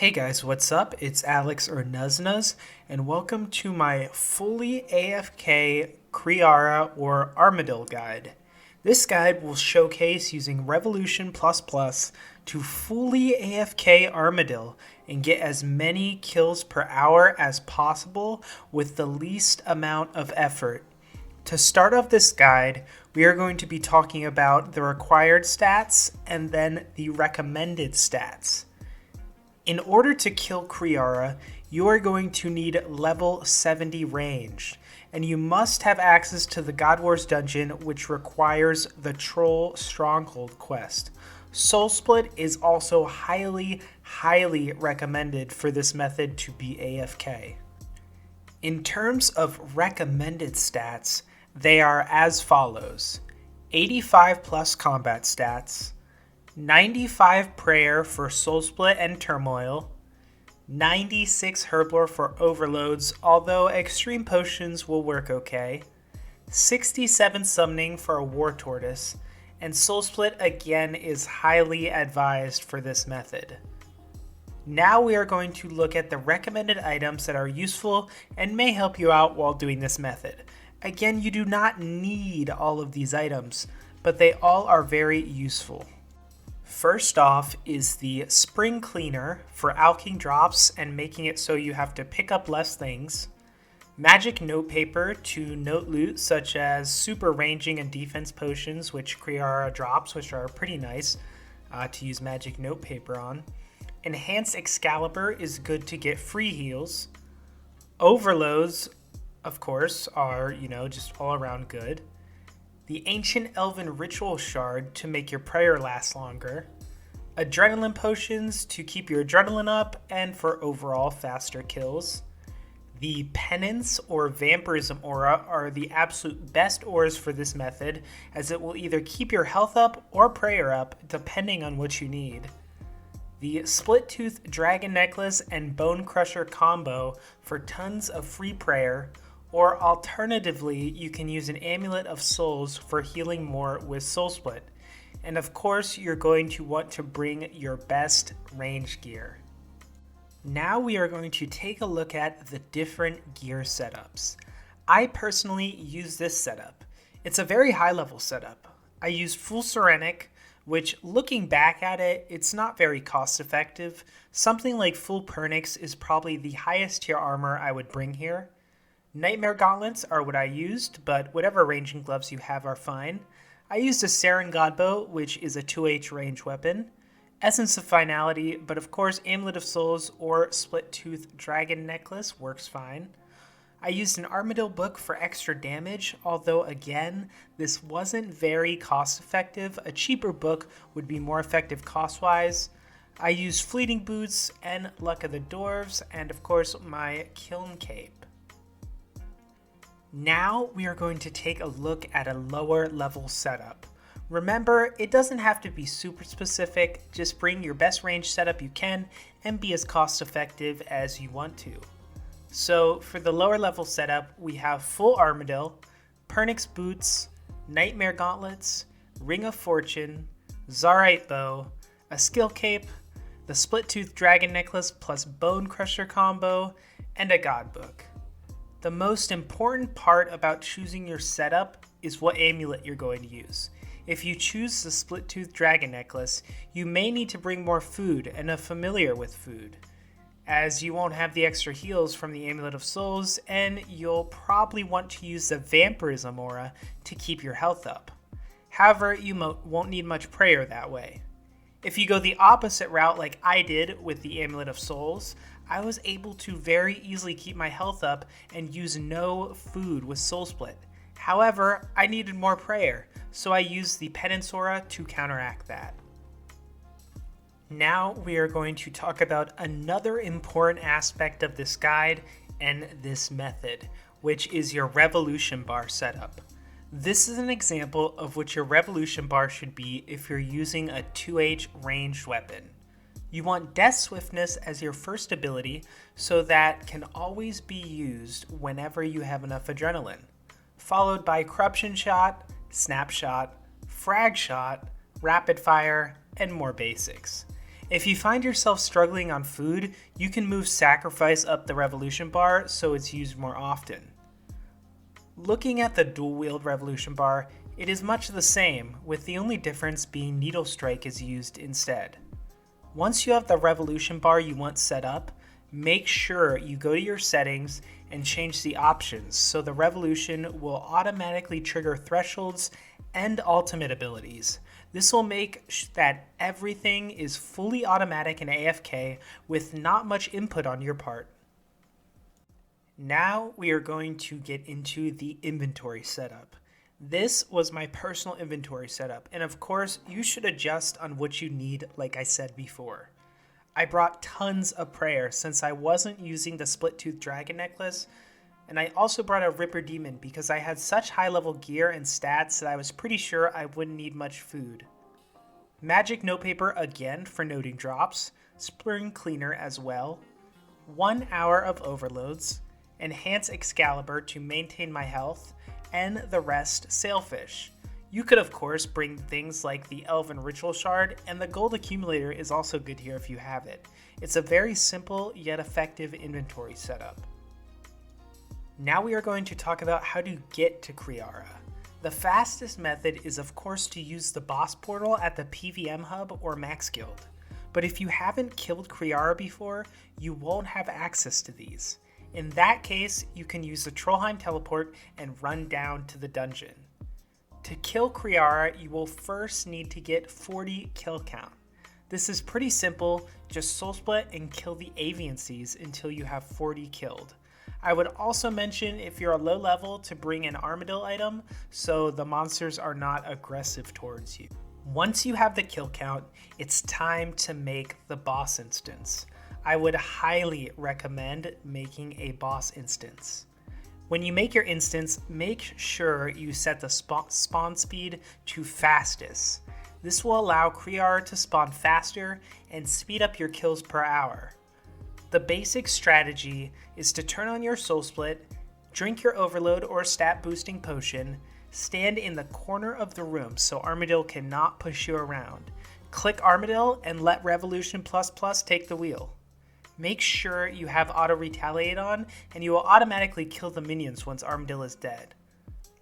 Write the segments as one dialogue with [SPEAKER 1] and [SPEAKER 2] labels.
[SPEAKER 1] Hey guys, what's up? It's Alex or Nuznuz, and welcome to my fully AFK Kree'ara or Armadyl guide. This guide will showcase using Revolution++ to fully AFK Armadyl and get as many kills per hour as possible with the least amount of effort. To start off this guide, we are going to be talking about the required stats and then the recommended stats. In order to kill Kree'ara, you are going to need level 70 range, and you must have access to the God Wars dungeon, which requires the Troll Stronghold quest. Soul Split is also highly recommended for this method to be AFK. In terms of recommended stats, they are as follows: 85 plus combat stats, 95 prayer for Soul Split and Turmoil, 96 herblore for overloads, although extreme potions will work okay, 67 summoning for a war tortoise, and Soul Split again is highly advised for this method. Now we are going to look at the recommended items that are useful and may help you out while doing this method. Again, you do not need all of these items, but they all are very useful. First off is the Spring Cleaner for alking drops and making it so you have to pick up less things. Magic Notepaper to note loot such as super ranging and defense potions, which Kree'ara drops, which are pretty nice to use Magic Notepaper on. Enhanced Excalibur is good to get free heals. Overloads, of course, are, just all around good. The Ancient Elven Ritual Shard to make your prayer last longer. Adrenaline Potions to keep your adrenaline up and for overall faster kills. The Penance or Vampirism Aura are the absolute best auras for this method, as it will either keep your health up or prayer up depending on what you need. The Split Tooth Dragon Necklace and Bone Crusher combo for tons of free prayer, or alternatively, you can use an Amulet of Souls for healing more with Soul Split. And of course, you're going to want to bring your best range gear. Now we are going to take a look at the different gear setups. I personally use this setup. It's a very high level setup. I use full Serenic, which looking back at it, it's not very cost effective. Something like full Pernix is probably the highest tier armor I would bring here. Nightmare Gauntlets are what I used, but whatever ranging gloves you have are fine. I used a Saren Godbow, which is a 2H range weapon. Essence of Finality, but of course Amulet of Souls or Split Tooth Dragon Necklace works fine. I used an Armadyl book for extra damage, although again, this wasn't very cost effective. A cheaper book would be more effective cost-wise. I used Fleeting Boots and Luck of the Dwarves, and of course my Kiln Cape. Now we are going to take a look at a lower level setup. Remember, it doesn't have to be super specific, just bring your best range setup you can and be as cost effective as you want to. So for the lower level setup, we have full Armadyl, Pernix Boots, Nightmare Gauntlets, Ring of Fortune, Zarite Bow, a Skill Cape, the Split Tooth Dragon Necklace plus Bone Crusher combo, and a God Book. The most important part about choosing your setup is what amulet you're going to use. If you choose the Split Tooth Dragon Necklace, you may need to bring more food and a familiar with food, as you won't have the extra heals from the Amulet of Souls, and you'll probably want to use the Vampirism Aura to keep your health up. However, you won't need much prayer that way. If you go the opposite route like I did with the Amulet of Souls, I was able to very easily keep my health up and use no food with Soul Split. However, I needed more prayer, so I used the Penance Aura to counteract that. Now we are going to talk about another important aspect of this guide and this method, which is your Revolution Bar setup. This is an example of what your Revolution Bar should be if you're using a 2H ranged weapon. You want Death Swiftness as your first ability, so that can always be used whenever you have enough adrenaline, followed by Corruption Shot, Snapshot, Frag Shot, Rapid Fire, and more basics. If you find yourself struggling on food, you can move Sacrifice up the Revolution bar so it's used more often. Looking at the dual-wield Revolution bar, it is much the same, with the only difference being Needle Strike is used instead. Once you have the Revolution bar you want set up, make sure you go to your settings and change the options so the Revolution will automatically trigger thresholds and ultimate abilities. This will make that everything is fully automatic in AFK with not much input on your part. Now we are going to get into the inventory setup. This was my personal inventory setup, and of course you should adjust on what you need like I said before. I brought tons of prayer since I wasn't using the split tooth dragon necklace, and I also brought a Ripper Demon because I had such high level gear and stats that I was pretty sure I wouldn't need much food. Magic notepaper again for noting drops, spring cleaner as well, 1 hour of overloads, enhance Excalibur to maintain my health, and the rest sailfish. You could of course bring things like the Elven Ritual Shard, and the gold accumulator is also good here if you have it. It's a very simple yet effective inventory setup. Now we are going to talk about how to get to Kree'ara. The fastest method is of course to use the boss portal at the PVM hub or Max Guild. But if you haven't killed Kree'ara before, you won't have access to these. In that case, you can use the Trollheim teleport and run down to the dungeon. To kill Kree'ara, you will first need to get 40 kill count. This is pretty simple, just soul split and kill the avian seas until you have 40 killed. I would also mention if you're a low level to bring an Armadyl item so the monsters are not aggressive towards you. Once you have the kill count, it's time to make the boss instance. I would highly recommend making a boss instance. When you make your instance, make sure you set the spawn speed to fastest. This will allow Kree'ara to spawn faster and speed up your kills per hour. The basic strategy is to turn on your soul split, drink your overload or stat boosting potion, stand in the corner of the room so Armadyl cannot push you around. Click Armadyl and let Revolution++ take the wheel. Make sure you have auto retaliate on and you will automatically kill the minions once Armadyl is dead.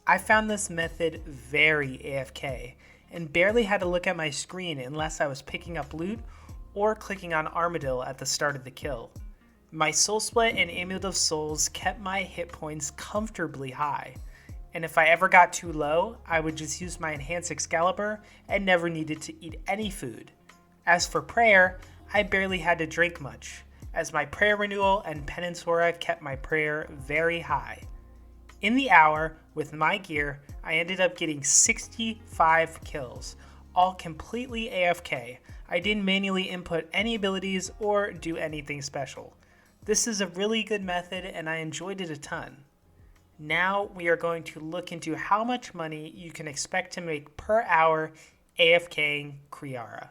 [SPEAKER 1] I found this method very AFK and barely had to look at my screen unless I was picking up loot or clicking on Armadyl at the start of the kill. My soul split and Amulet of Souls kept my hit points comfortably high, and if I ever got too low, I would just use my enhanced Excalibur and never needed to eat any food. As for prayer, I barely had to drink much, as my prayer renewal and penance aura kept my prayer very high. In the hour, with my gear, I ended up getting 65 kills, all completely AFK. I didn't manually input any abilities or do anything special. This is a really good method and I enjoyed it a ton. Now we are going to look into how much money you can expect to make per hour AFKing Kree'ara.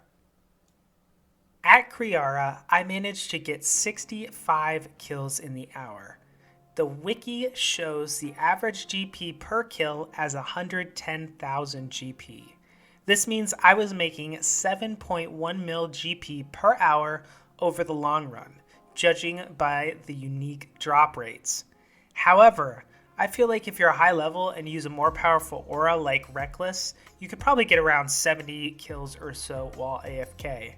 [SPEAKER 1] At Kree'ara, I managed to get 65 kills in the hour. The wiki shows the average GP per kill as 110,000 GP. This means I was making 7.1 mil GP per hour over the long run, judging by the unique drop rates. However, I feel like if you're a high level and use a more powerful aura like Reckless, you could probably get around 70 kills or so while AFK.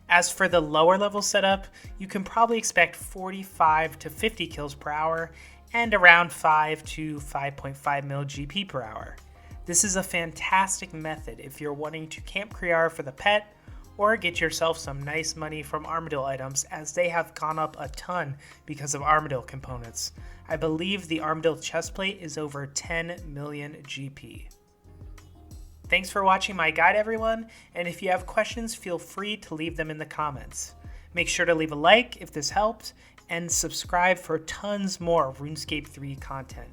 [SPEAKER 1] As for the lower level setup, you can probably expect 45 to 50 kills per hour and around 5 to 5.5 mil GP per hour. This is a fantastic method if you're wanting to camp Kree'ara for the pet or get yourself some nice money from Armadyl items, as they have gone up a ton because of Armadyl components. I believe the Armadyl chestplate is over 10 million GP. Thanks for watching my guide, everyone, and if you have questions, feel free to leave them in the comments. Make sure to leave a like if this helped, and subscribe for tons more RuneScape 3 content.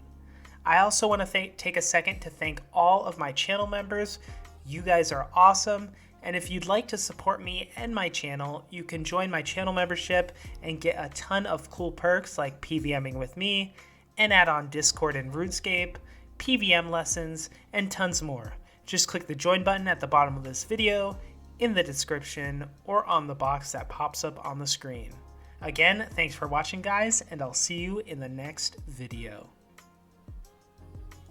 [SPEAKER 1] I also want to take a second to thank all of my channel members. You guys are awesome, and if you'd like to support me and my channel, you can join my channel membership and get a ton of cool perks like PVMing with me, an add-on Discord and RuneScape, PVM lessons, and tons more. Just click the join button at the bottom of this video in the description or on the box that pops up on the screen. Again, thanks for watching, guys, and I'll see you in the next video.